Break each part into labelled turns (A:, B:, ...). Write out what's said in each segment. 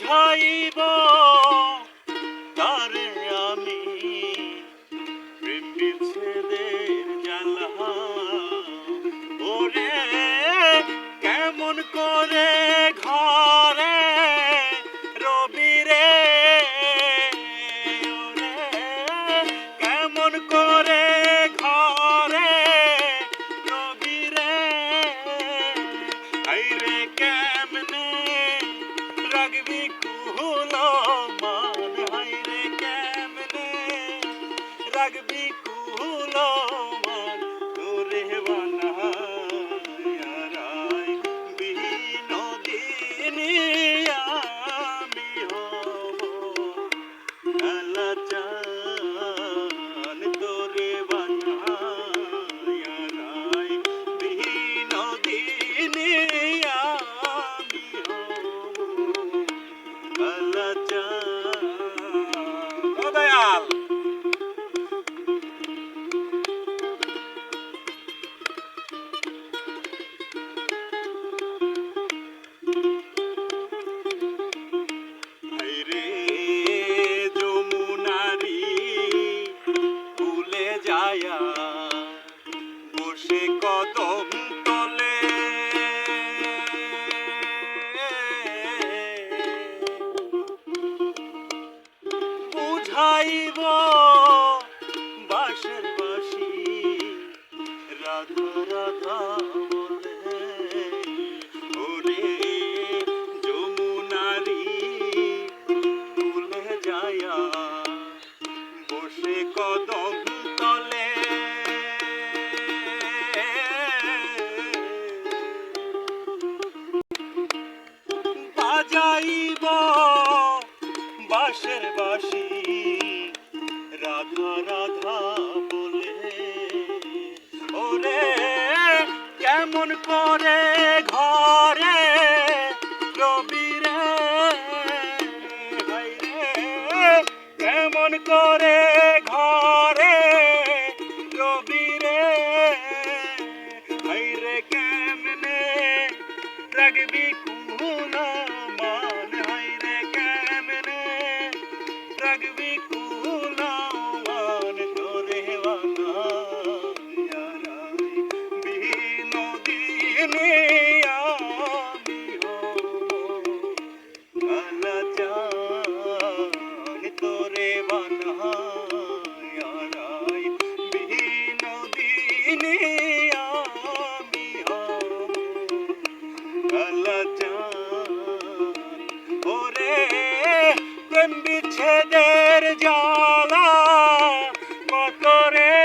A: বুঝাইব তারে আমি প্রেম বিচ্ছেদের জ্বালা। ওরে কেমন করে ঘরে রবি রে, ওরে কেমন করে ঘরে রবি রে, আইরে কেমনে রাখবি কুহুলো মান, হাইরে কেমনে রাখবি কুহুলো মান, তোরে বানায় বিনোদিনী আমি হব কালাচান, তোরে বানায় বিনোদিনী আমি হব কালাচান। ও দয়াল, হায়রে যমুনারি ভুলে যায়া বসে কদম তলে, বুঝাইব বাঁশের বাঁশি রাধা রাধা বলে, ওরে যমুনারি ভুলে যায়া বসে কদম তলে, বাজাইব বাঁশের বাঁশি রাধা রাধা বলে, ওরে কেমন করে ঘরে রবি রে, হায়রে কেমন করে ঘরে রবি রে, হায়রে কেমনে রাখবি কুহুলো মান, হায়রে কেমনে রাখবি কুহুলো মান, তোরে বানায় বিনোদিনী আমি হব কালাচান, তোরে বানায় বিনোদিনী আমি হব কালাচান। ওরে প্রেম বিচ্ছেদের জ্বালা কত রে,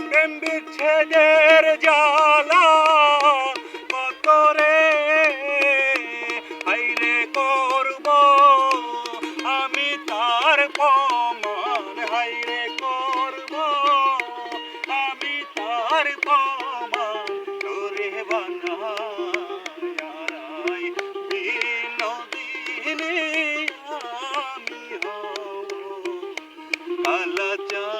A: প্রেম বিচ্ছেদের জ্বালা কত রে, হায়রে করব আমি তার প্রমাণ, হায়রে করব আমি তার প্রমাণ, তোরে বানায় বিনোদিনী আমি হব কালাচান।